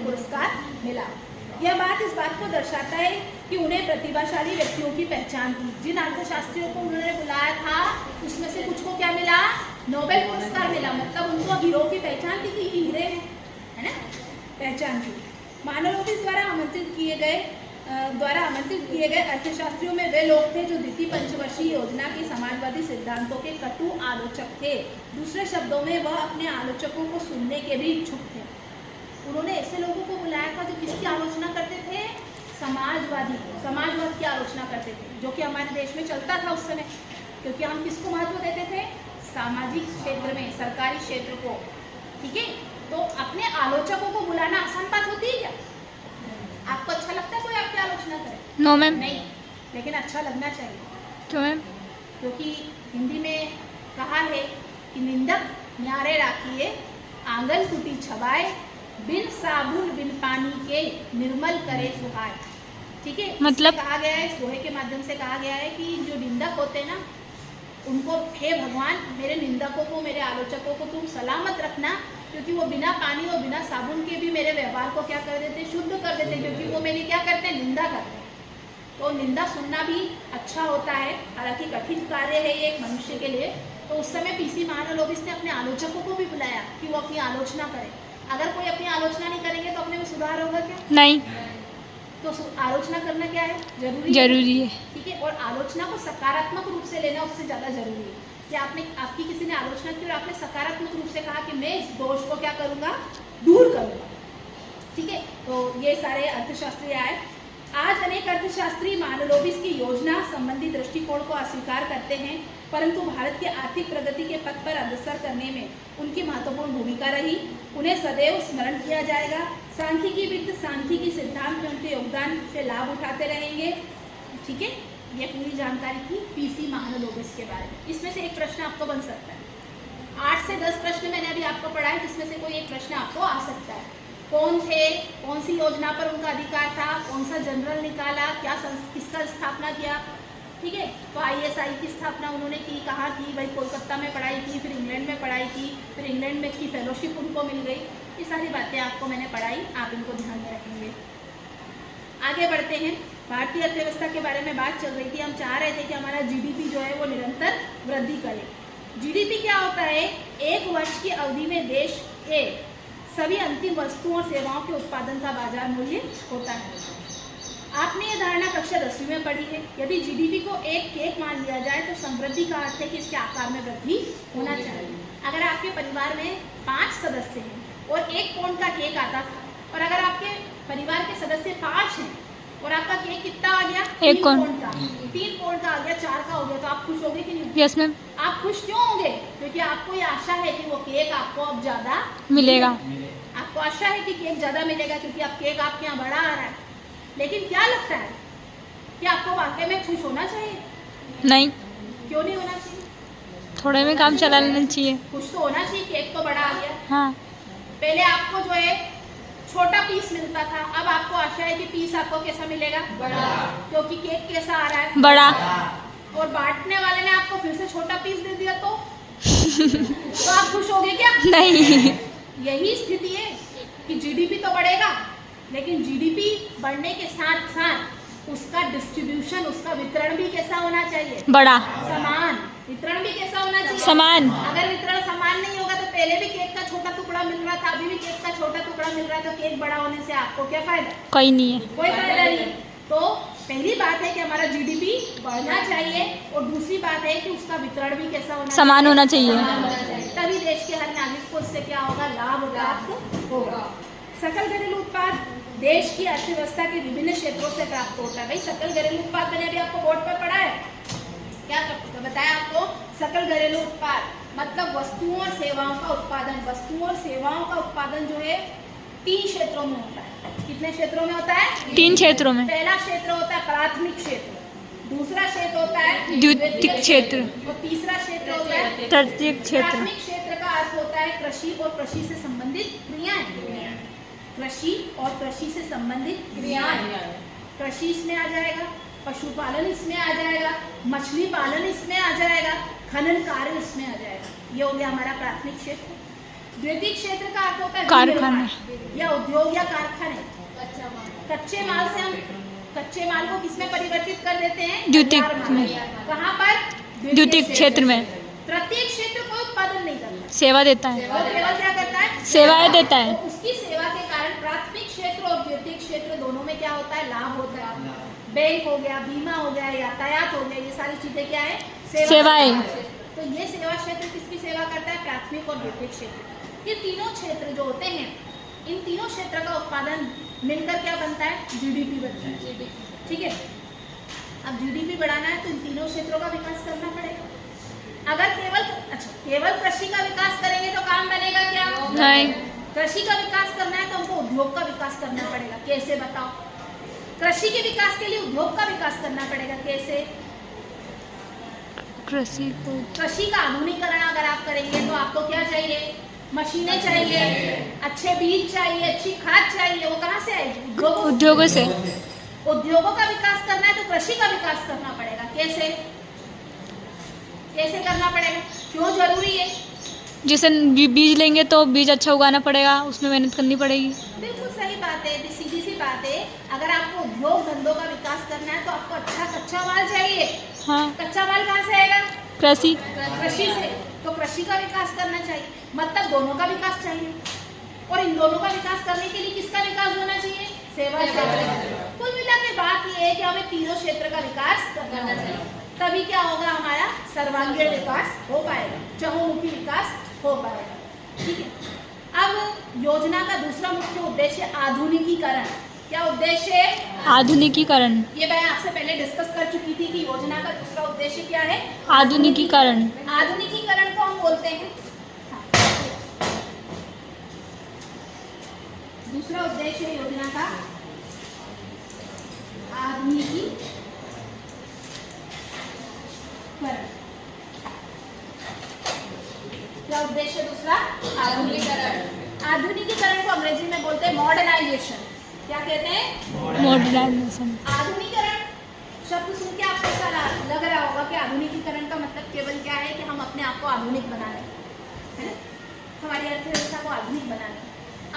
पुरस्कार मिला। यह बात इस बात को दर्शाता है कि उन्हें प्रतिभाशाली व्यक्तियों की पहचान थी। जिन अर्थशास्त्रियों को उन्होंने बुलाया था उसमें से कुछ को क्या मिला, नोबेल पुरस्कार मिला। मतलब उनको हीरो की पहचान थी कि हीरे है ना, पहचान थी। मानवलोबिस द्वारा आमंत्रित किए गए अर्थशास्त्रियों में वे लोग थे जो द्वितीय पंचवर्षीय योजना के समाजवादी सिद्धांतों के कटु आलोचक थे। दूसरे शब्दों में वह अपने आलोचकों को सुनने के भी इच्छुक थे। उन्होंने ऐसे लोगों को बुलाया था जो किसकी आलोचना करते थे, समाजवाद की आलोचना करते थे, जो कि हमारे देश में चलता था उस समय। क्योंकि हम किसको महत्व देते थे, सामाजिक क्षेत्र में, सरकारी क्षेत्र को। ठीक है, तो अपने आलोचकों को बुलाना आसान बात होती है क्या? आपको अच्छा लगता है कोई आपकी आलोचना करे? No ma'am. नहीं, लेकिन अच्छा लगना चाहिए। क्यों मैम? क्योंकि हिंदी में कहा है कि निंदक न्यारे राखिए, आंगन कुटी छबाए, बिन साबुन बिन पानी के निर्मल करे सुहाए। ठीक है, मतलब कहा गया है, इस दोहे के माध्यम से कहा गया है कि जो निंदक होते हैं ना, उनको हे भगवान मेरे निंदकों को, मेरे आलोचकों को तुम सलामत रखना, क्योंकि वो बिना पानी और बिना साबुन के भी मेरे व्यवहार को क्या कर देते, शुद्ध कर देते, क्योंकि वो मेरी क्या करते हैं, निंदा करते हैं। तो निंदा सुनना भी अच्छा होता है, हालांकि कठिन कार्य है ये एक मनुष्य के लिए। तो उस समय पीसी मानवलोबिस ने अपने आलोचकों को भी बुलाया कि वो अपनी आलोचना करें। अगर कोई अपनी आलोचना नहीं करेंगे तो अपने में सुधार होगा क्या? नहीं। तो आलोचना करना क्या है, जरूरी है। ठीक है, और आलोचना को सकारात्मक रूप से लेना उससे ज़्यादा जरूरी है। कि आपकी किसी ने आलोचना की और आपने सकारात्मक रूप से कहा कि मैं इस दोष को क्या करूँगा, दूर करूँगा। ठीक है, तो ये सारे अर्थशास्त्री आए। आज अनेक अर्थशास्त्री मानवलोबिस की योजना संबंधी दृष्टिकोण को अस्वीकार करते हैं, परंतु भारत की आर्थिक प्रगति के पथ पर अग्रसर करने में उनकी महत्वपूर्ण भूमिका रही। उन्हें सदैव स्मरण किया जाएगा। सांख्यिकीविद सांख्यिकी सिद्धांत में उनके योगदान से लाभ उठाते रहेंगे। ठीक है, ये पूरी जानकारी थी पीसी मानवलोबिस के बारे में। इसमें से एक प्रश्न आपको बन सकता है। 8 से 10 प्रश्न मैंने अभी आपको पढ़ाए, जिसमें से कोई एक प्रश्न आपको आ सकता है। कौन थे, कौन सी योजना पर उनका अधिकार था, कौन सा जनरल निकाला, किसका स्थापना किया। ठीक है, तो ISI की स्थापना उन्होंने की, कहाँ की, भाई कोलकाता में पढ़ाई की, फिर इंग्लैंड में पढ़ाई की, फिर इंग्लैंड में की फेलोशिप उनको मिल गई। ये सारी बातें आपको मैंने पढ़ाई, आप इनको ध्यान में रखेंगे। आगे बढ़ते हैं। भारतीय अर्थव्यवस्था के बारे में बात चल रही थी। हम चाह रहे थे कि हमारा GDP जो है वो निरंतर वृद्धि करे। GDP क्या होता है, एक वर्ष की अवधि में देश के सभी अंतिम वस्तुओं और सेवाओं के उत्पादन का बाजार मूल्य होता है। आपने ये धारणा कक्षा 10वीं में पढ़ी है। यदि GDP को एक केक मान लिया जाए तो समृद्धि का अर्थ है कि इसके आकार में वृद्धि होना चाहिए। अगर आपके परिवार में 5 सदस्य हैं और 1 पाउंड का केक आता था, और अगर आपके परिवार के सदस्य 5 हैं और आपका केक कितना आ गया, 3 पाउंड का, 3 पाउंड का आ गया, 4 का हो गया, तो आप खुश होंगे कि नहीं? Yes ma'am. आप खुश क्यों होंगे? क्योंकि आपको ये आशा है कि वो केक आपको अब ज्यादा मिलेगा। आपको आशा है कि केक ज्यादा मिलेगा, क्योंकि अब केक आपके यहाँ बड़ा आ रहा है। लेकिन क्या लगता है कि आपको वाकई में खुश होना चाहिए? नहीं। क्यों नहीं होना चाहिए? थोड़े में काम चला लेना चाहिए। खुश तो होना चाहिए, केक तो बड़ा आ गया। हाँ। पहले आपको जो है छोटा पीस मिलता था, अब आपको आशा है कि पीस आपको कैसा मिलेगा, बड़ा, क्योंकि केक कैसा आ रहा है, बड़ा। और बांटने वाले ने आपको फिर से छोटा पीस दे दिया तो आप खुश होगे क्या? नहीं। यही स्थिति है कि GDP तो बढ़ेगा, लेकिन GDP बढ़ने के साथ साथ उसका डिस्ट्रीब्यूशन, उसका वितरण भी कैसा होना चाहिए, बड़ा, समान। वितरण भी कैसा होना चाहिए, समान। अगर वितरण समान नहीं होगा तो पहले भी केक का छोटा टुकड़ा मिल रहा था, अभी भी केक का छोटा टुकड़ा मिल रहा है, तो केक बड़ा होने से आपको क्या फायदा? कोई नहीं है, कोई फायदा नहीं। तो पहली बात है कि हमारा GDP बढ़ना चाहिए, और दूसरी बात है कि उसका वितरण भी कैसा होना, समान होना चाहिए। तभी देश के हर नागरिक को उससे क्या होगा, लाभ प्राप्त होगा। सकल घरेलू उत्पाद देश की अर्थव्यवस्था के विभिन्न क्षेत्रों से प्राप्त होता है। भाई सकल घरेलू उत्पाद मैंने अभी आपको बोर्ड पर पढ़ा है, क्या बताया आपको? सकल घरेलू उत्पाद मतलब वस्तुओं और सेवाओं का उत्पादन। वस्तुओं और सेवाओं का उत्पादन जो है 3 क्षेत्रों में होता है। कितने क्षेत्रों में होता है? 3 क्षेत्रों में। पहला क्षेत्र होता है प्राथमिक क्षेत्र, दूसरा क्षेत्र होता है द्वितीयक क्षेत्र, और तीसरा क्षेत्र होता है तृतीयक क्षेत्र। प्राथमिक क्षेत्र का अर्थ होता है कृषि और कृषि से संबंधित क्रियाएं। कृषि और कृषि से संबंधित क्रियाएं, कृषि इसमें आ जाएगा, पशुपालन इसमें आ जाएगा, मछली पालन इसमें आ जाएगा, खनन कार्य इसमें आ जाएगा। ये हो गया हमारा प्राथमिक क्षेत्र। द्वितीय क्षेत्र का अर्थ होता है कारखाना। विनिर्माण या उद्योग या कारखाने। कच्चे माल से हम कच्चे माल को किसमें परिवर्तित कर देते हैं? द्वितीय तैयार माल में। कहाँ पर? द्वितीय क्षेत्र में। तृतीय क्षेत्र कोई उत्पादन नहीं करता, सेवा देता है, वो केवल क्या करता है? सेवाएं देता है। तो उसकी सेवा के कारण प्राथमिक क्षेत्र और द्वितीय क्षेत्र दोनों में क्या होता है? लाभ होता है। बैंक हो गया, बीमा हो गया, यातायात हो गया, ये सारी चीजें क्या है? सेवाएं। तो ये सेवा क्षेत्र किसकी सेवा करता है? प्राथमिक और द्वितीय क्षेत्र। ये तीनों क्षेत्र जो होते हैं, इन तीनों क्षेत्र का उत्पादन मिलकर क्या बनता है? जीडीपी बनता है। ठीक है, अब जीडीपी बढ़ाना है तो इन तीनों क्षेत्रों का विकास करना पड़ेगा। अगर केवल कृषि का विकास करेंगे तो काम बनेगा क्या? नहीं। कृषि का विकास करना है तो हमको उद्योग का विकास करना पड़ेगा। कैसे बताओ? कृषि के विकास के लिए उद्योग का विकास करना पड़ेगा। कैसे? कृषि का आधुनिकीकरण अगर आप करेंगे तो आपको क्या चाहिए? मशीनें चाहिए, अच्छे बीज चाहिए, अच्छी खाद चाहिए। वो कहाँ से आएगी? उद्योगों से। उद्योगों का विकास करना है तो कृषि का विकास करना पड़ेगा। कैसे कैसे करना पड़ेगा? क्यों जरूरी है? जैसे बीज लेंगे तो बीज अच्छा उगाना पड़ेगा, उसमें मेहनत करनी पड़ेगी। बिल्कुल सही बात है, सीधी सी बात है। अगर आपको उद्योग धंधों का विकास करना है तो आपको अच्छा कच्चा माल चाहिए। हाँ। कच्चा माल कहाँ से आएगा? कृषि से। तो कृषि का विकास करना चाहिए, मतलब दोनों का विकास चाहिए। और इन दोनों का विकास करने के लिए किसका विकास होना चाहिए? सेवा क्षेत्र। कुल मिला के बात ये है कि हमें तीनों क्षेत्र का विकास करना चाहिए, तभी क्या होगा? हमारा सर्वांगीण विकास हो पाएगा, चहुमुखी विकास हो पाएगा। ठीक है, अब योजना का दूसरा मुख्य उद्देश्य आधुनिकीकरण। क्या उद्देश्य है? आधुनिकीकरण। ये मैं आपसे पहले डिस्कस कर चुकी थी कि योजना का दूसरा उद्देश्य क्या है? आधुनिकीकरण। आधुनिकीकरण को हम बोलते हैं, दूसरा उद्देश्य है योजना का आधुनिकीकरण। क्या उद्देश्य दूसरा? आधुनिकीकरण। आधुनिकीकरण को अंग्रेजी में बोलते हैं मॉडर्नाइजेशन। क्या कहते हैं? मॉडर्नाइजेशन। आधुनिकीकरण शब्द सुन के आपको ऐसा लग रहा होगा कि आधुनिकीकरण का मतलब केवल क्या है कि हम अपने आप को आधुनिक बना रहे हैं, हमारी अर्थव्यवस्था को आधुनिक बना रहे हैं।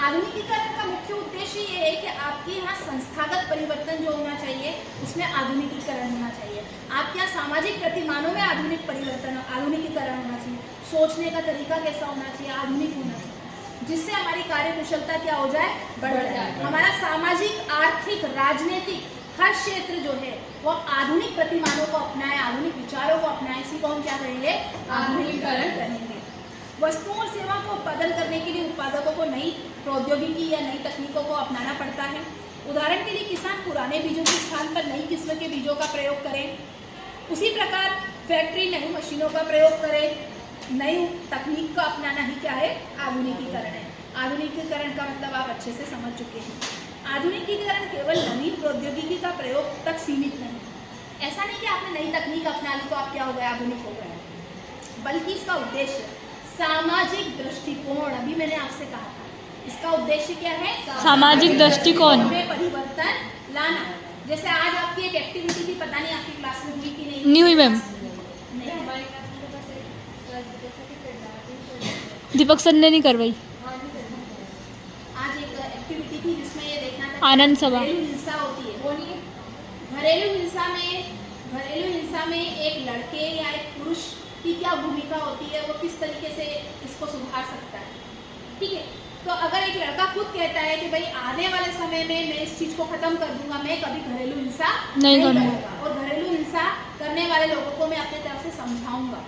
आधुनिकीकरण का मुख्य उद्देश्य ये है कि आपके यहाँ संस्थागत परिवर्तन जो होना चाहिए उसमें आधुनिकीकरण होना चाहिए। आपके यहाँ सामाजिक प्रतिमानों में आधुनिकीकरण होना चाहिए। सोचने का तरीका कैसा होना चाहिए? आधुनिक होना चाहिए, जिससे हमारी कार्यकुशलता क्या हो जाए? बढ़ जाए। हमारा सामाजिक, आर्थिक, राजनीतिक हर क्षेत्र जो है वो आधुनिक प्रतिमानों को अपनाए, आधुनिक विचारों को अपनाए। इसी को हम क्या करेंगे? आधुनिकीकरण करेंगे। वस्तुओं और सेवा को उत्पादन करने के लिए उत्पादकों को नई प्रौद्योगिकी या नई तकनीकों को अपनाना पड़ता है। उदाहरण के लिए किसान पुराने बीजों के स्थान पर नई किस्म के बीजों का प्रयोग करें। उसी प्रकार फैक्ट्री नई मशीनों का प्रयोग करे। नई तकनीक का अपनाना ही क्या है? आधुनिकीकरण है। आधुनिकीकरण का मतलब आप अच्छे से समझ चुके हैं। आधुनिकीकरण केवल नवीन प्रौद्योगिकी का प्रयोग तक सीमित नहीं। ऐसा नहीं कि आपने नई तकनीक अपना ली तो आप क्या हो गए? आधुनिक हो गए, बल्कि इसका उद्देश्य सामाजिक दृष्टिकोण, अभी मैंने आपसे कहा था, इसका उद्देश्य क्या है? सामाजिक दृष्टिकोण में परिवर्तन लाना। जैसे आज आपकी एक एक्टिविटी थी, पता नहीं आपकी क्लास में हुई कि नहीं? नहीं हुई मैम। दीपक सर ने नहीं करवाई। आज एक एक्टिविटी थी जिसमें ये देखना था आनंद सभा। घरेलू हिंसा होती है, वो नहीं। घरेलू हिंसा में एक लड़के या एक पुरुष की क्या भूमिका होती है, वो किस तरीके से इसको सुधार सकता है। ठीक है, तो अगर एक लड़का खुद कहता है कि भाई आने वाले समय में मैं इस चीज़ को ख़त्म कर दूंगा, मैं कभी घरेलू हिंसा नहीं करूँगा और घरेलू हिंसा करने वाले लोगों को मैं अपनी तरफ से समझाऊंगा।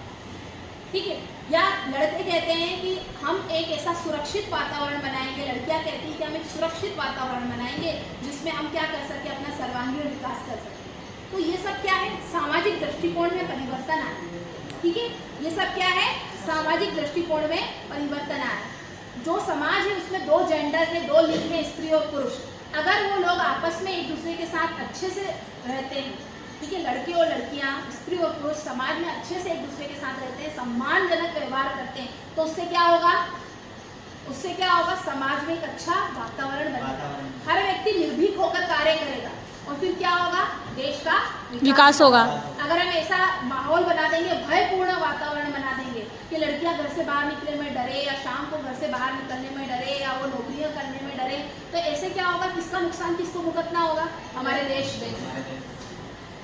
ठीक है, या लड़के कहते हैं कि हम एक ऐसा सुरक्षित वातावरण बनाएंगे, लड़कियां कहती हैं कि हम एक सुरक्षित वातावरण बनाएंगे जिसमें हम क्या कर सकें? अपना सर्वांगीण विकास कर सकें। तो ये सब क्या है? सामाजिक दृष्टिकोण में परिवर्तन आया। ठीक है, ये सब क्या है? सामाजिक दृष्टिकोण में परिवर्तन आया। जो समाज है उसमें दो जेंडर है, दो लिंग है, स्त्री और पुरुष। अगर वो लोग आपस में एक दूसरे के साथ अच्छे से रहते हैं, ठीक है, लड़के और लड़कियां, स्त्री और पुरुष समाज में अच्छे से एक दूसरे के साथ रहते हैं, सम्मानजनक व्यवहार करते हैं, तो उससे क्या होगा? समाज में एक अच्छा वातावरण बनेगा। हर व्यक्ति निर्भीक होकर कार्य करेगा और फिर क्या होगा? देश का विकास होगा। अगर हम ऐसा माहौल बना देंगे, भयपूर्ण वातावरण बना देंगे, कि लड़कियां घर से बाहर निकलने में डरे या शाम को घर से बाहर निकलने में डरे या वो नौकरियां करने में डरे, तो ऐसे क्या होगा, किसका नुकसान किसको भुगतना होगा? हमारे देश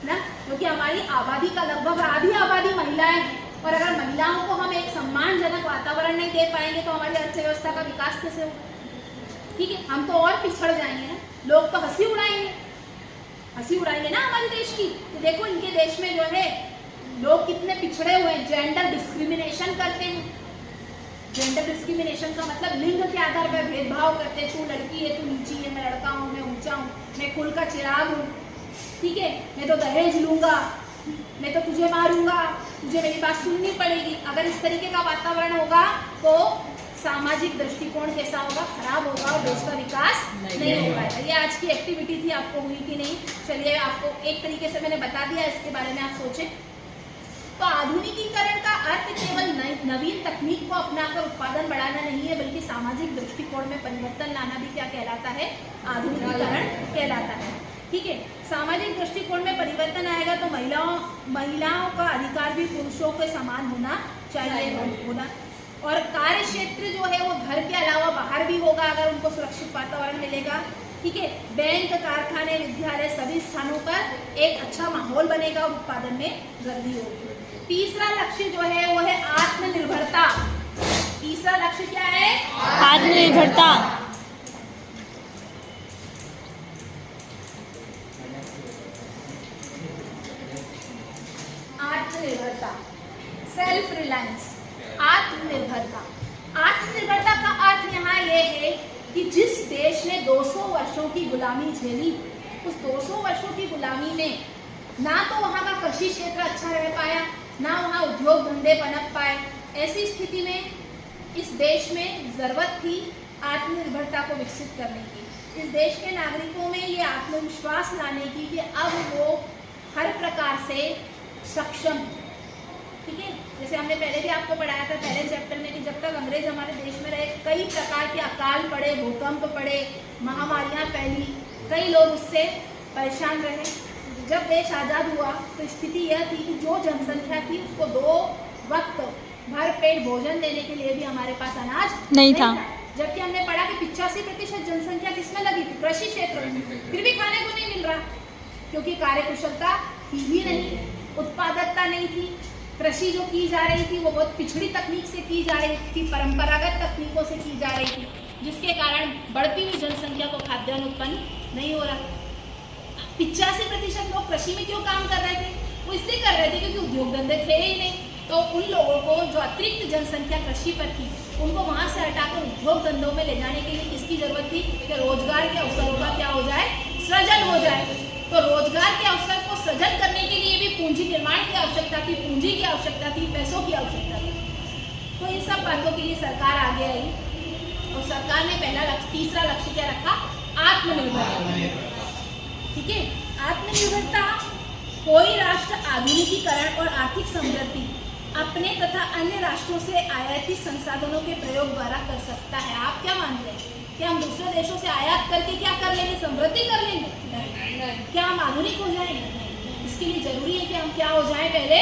ना, क्योंकि हमारी आबादी का लगभग आधी आबादी महिलाएं हैं, और अगर महिलाओं को हम एक सम्मानजनक वातावरण नहीं दे पाएंगे तो हमारी अर्थव्यवस्था का विकास कैसे होगा? ठीक है, हम तो और पिछड़ जाएंगे ना, लोग तो हंसी उड़ाएंगे ना हमारे देश की, तो देखो इनके देश में जो है लोग कितने पिछड़े हुए हैं, जेंडर डिस्क्रिमिनेशन करते हैं। जेंडर डिस्क्रिमिनेशन का मतलब लिंग के आधार पर भेदभाव करते हैं, तू लड़की है, तू नीची है, मैं लड़का हूँ, मैं ऊंचा हूँ, मैं कुल का चिराग हूँ, ठीक है, मैं तो दहेज लूंगा, मैं तो तुझे मारूंगा, तुझे मेरी बात सुननी पड़ेगी। अगर इस तरीके का वातावरण होगा तो सामाजिक दृष्टिकोण कैसा होगा? खराब होगा और देश का विकास नहीं हो पाएगा। ये आज की एक्टिविटी थी, आपको हुई कि नहीं? चलिए, आपको एक तरीके से मैंने बता दिया, इसके बारे में आप सोचें। तो आधुनिकीकरण का अर्थ केवल नवीन तकनीक को अपनाकर उत्पादन बढ़ाना नहीं है, बल्कि सामाजिक दृष्टिकोण में परिवर्तन लाना भी क्या कहलाता है? आधुनिकीकरण कहलाता है। ठीक है, सामाजिक दृष्टिकोण में परिवर्तन आएगा तो महिलाओं का अधिकार भी पुरुषों के समान होना चाहिए और कार्य क्षेत्र जो है वो घर के अलावा बाहर भी होगा अगर उनको सुरक्षित वातावरण मिलेगा। ठीक है, बैंक, कारखाने, विद्यालय सभी स्थानों पर एक अच्छा माहौल बनेगा और उत्पादन में वृद्धि होगी। तीसरा लक्ष्य जो है वो है आत्मनिर्भरता। तीसरा लक्ष्य क्या है? आत्मनिर्भरता। आत्मनिर्भरता, सेल्फ रिलायंस, आत्मनिर्भरता। आत्मनिर्भरता का अर्थ यहाँ ये है कि जिस देश ने 200 वर्षों की गुलामी झेली, उस 200 वर्षों की गुलामी में ना तो वहाँ का कृषि क्षेत्र अच्छा रह पाया, ना वहाँ उद्योग धंधे पनप पाए। ऐसी स्थिति में इस देश में जरूरत थी आत्मनिर्भरता को विकसित करने की। इस देश के नागरिकों में ये आत्मविश्वास लाने की कि अब वो हर प्रकार से सक्षम। ठीक है, जैसे हमने पहले भी आपको पढ़ाया था पहले चैप्टर में कि जब तक अंग्रेज हमारे देश में रहे कई प्रकार के अकाल पड़े, भूकंप पड़े, महामारियां फैली, कई लोग उससे परेशान रहे। जब देश आज़ाद हुआ तो स्थिति यह थी कि जो जनसंख्या थी उसको 2 वक्त भर पेट भोजन देने के लिए भी हमारे पास अनाज नहीं था। जबकि हमने पढ़ा कि 85% जनसंख्या किसमें लगी थी? कृषि क्षेत्र में। फिर भी खाने को नहीं मिल रहा क्योंकि कार्यकुशलता थी ही नहीं, उत्पादकता नहीं थी। कृषि जो की जा रही थी वो बहुत पिछड़ी तकनीक से की जा रही थी, परंपरागत तकनीकों से की जा रही थी, जिसके कारण बढ़ती हुई जनसंख्या को खाद्यान्न उत्पन्न नहीं हो रहा। 85% लोग कृषि में क्यों काम कर रहे थे? वो इसलिए कर रहे थे क्योंकि उद्योग धंधे थे ही नहीं। तो उन लोगों को जो अतिरिक्त जनसंख्या कृषि पर थी उनको वहाँ से हटाकर उद्योग धंधों में ले जाने के लिए किसकी जरूरत थी? कि रोजगार के अवसरों का क्या हो जाए? सृजन हो जाए। तो रोजगार के अवसर को सृजन करने के लिए भी पूंजी निर्माण की आवश्यकता थी, पूंजी की आवश्यकता थी, पैसों की आवश्यकता थी। तो इन सब बातों के लिए सरकार आगे आई और सरकार ने पहला लक्ष्य, तीसरा लक्ष्य क्या रखा? आत्मनिर्भरता। ठीक है, आत्मनिर्भरता कोई राष्ट्र आधुनिकीकरण और आर्थिक समृद्धि अपने तथा अन्य राष्ट्रों से आयातित संसाधनों के प्रयोग द्वारा कर सकता है। आप क्या मानते हैं कि हम दूसरे देशों से आयात करके क्या कर लेंगे? समृद्धि कर लेंगे? नहीं। क्या हम आधुनिक हो जाएंगे? नहीं। इसके लिए जरूरी है कि हम क्या हो जाएं? पहले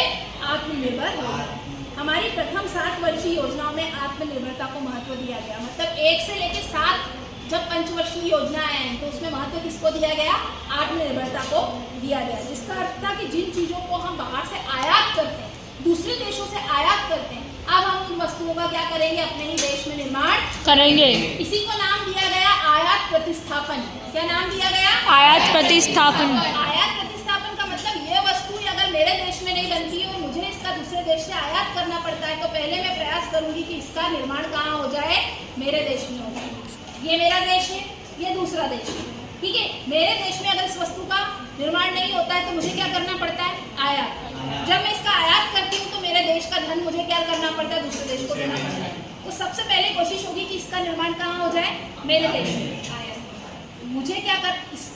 आत्मनिर्भर हो जाएं। हमारी प्रथम 60 वर्षीय योजनाओं में आत्मनिर्भरता को महत्व दिया गया। मतलब 1 से लेकर 7 जब पंचवर्षीय योजना आए हैं तो उसमें महत्व किसको दिया गया? आत्मनिर्भरता को दिया गया, जिसका अर्थ था कि जिन चीजों को हम बाहर से आयात करते हैं, दूसरे देशों से आयात करते हैं, अब हम उन वस्तुओं का क्या करेंगे? अपने ही देश में निर्माण करेंगे। इसी को नाम दिया गया आयात प्रतिस्थापन। क्या नाम दिया गया? आयात प्रतिस्थापन। आयात प्रतिस्थापन का मतलब ये वस्तु अगर मेरे देश में नहीं बनती है और मुझे इसका दूसरे देश से आयात करना पड़ता है तो पहले मैं प्रयास करूंगी कि इसका निर्माण कहाँ हो जाए? मेरे देश में हो जाए। ये मेरा देश है, ये दूसरा देश है। ठीक है, मेरे देश में अगर इस वस्तु का निर्माण नहीं होता है तो मुझे क्या करना पड़ता है? आयात। जब मैं इसका आयात करती हूँ तो मेरे देश का धन मुझे क्या करना पड़ता है? दूसरे देश को देना पड़ता है। तो सबसे पहले कोशिश होगी कि इसका निर्माण कहाँ हो जाए? मेरे देश में। आयात। मुझे क्या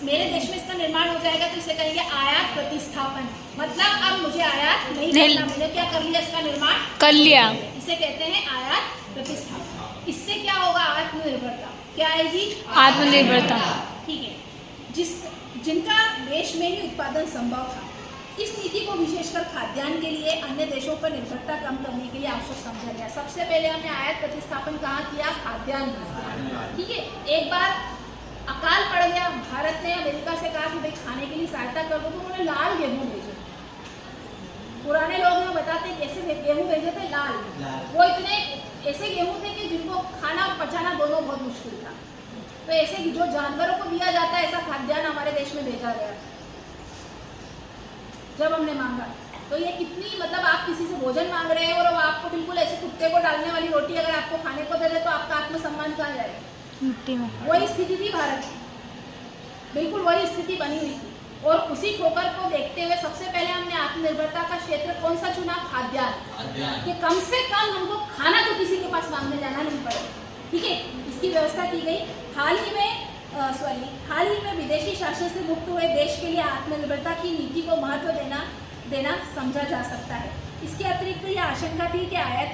मेरे देश में इसका निर्माण हो जाएगा तो इसे कहेंगे आयात प्रतिस्थापन। मतलब अब मुझे आयात नहीं करना, मैंने क्या कर लिया? इसका निर्माण कर लिया। इसे कहते हैं आयात प्रतिस्थापन। इससे क्या होगा? आत्मनिर्भरता। क्या आएगी? आत्मनिर्भरता। ठीक है, जिनका देश में ही उत्पादन संभव था, इस नीति को विशेषकर खाद्यान्न के लिए अन्य देशों पर निर्भरता कम करने के लिए आवश्यक समझा गया। सबसे पहले हमने आयात प्रतिस्थापन कहाँ किया? खाद्यान्न। ठीक है, एक बार अकाल पड़ गया, भारत ने अमेरिका से कहा कि भाई खाने के लिए सहायता कर दो, तो उन्होंने लाल गेहूँ भेजे। पुराने लोग हमें बताते कैसे गेहूँ भेजे थे? लाल। वो इतने ऐसे गेहूँ थे कि जिनको खाना और पचाना दोनों बहुत मुश्किल था। तो ऐसे जो जानवरों को दिया जाता है ऐसा खाद्यान्न हमारे देश में भेजा गया जब हमने मांगा। तो ये कितनी, मतलब आप किसी से भोजन मांग रहे हैं और वो आपको बिल्कुल ऐसे कुत्ते को डालने वाली रोटी अगर आपको खाने को दे दे तो आपका आत्मसम्मान कहाँ जाएगा? मिट्टी में। वही स्थिति थी भारत की, बिल्कुल वही स्थिति बनी हुई थी। और उसी ठोकर को देखते हुए सबसे पहले हमने आत्मनिर्भरता का क्षेत्र कौन सा चुना? खाद्यान्न। कि कम से कम हमको खाना तो किसी के पास मांगने जाना नहीं पड़े। ठीक है, इसकी व्यवस्था की गई। हाल ही में विदेशी शासन से मुक्त हुए देश के लिए आत्मनिर्भरता की नीति को महत्व देना समझा जा सकता है। इसके अतिरिक्त यह आशंका थी कि आयातित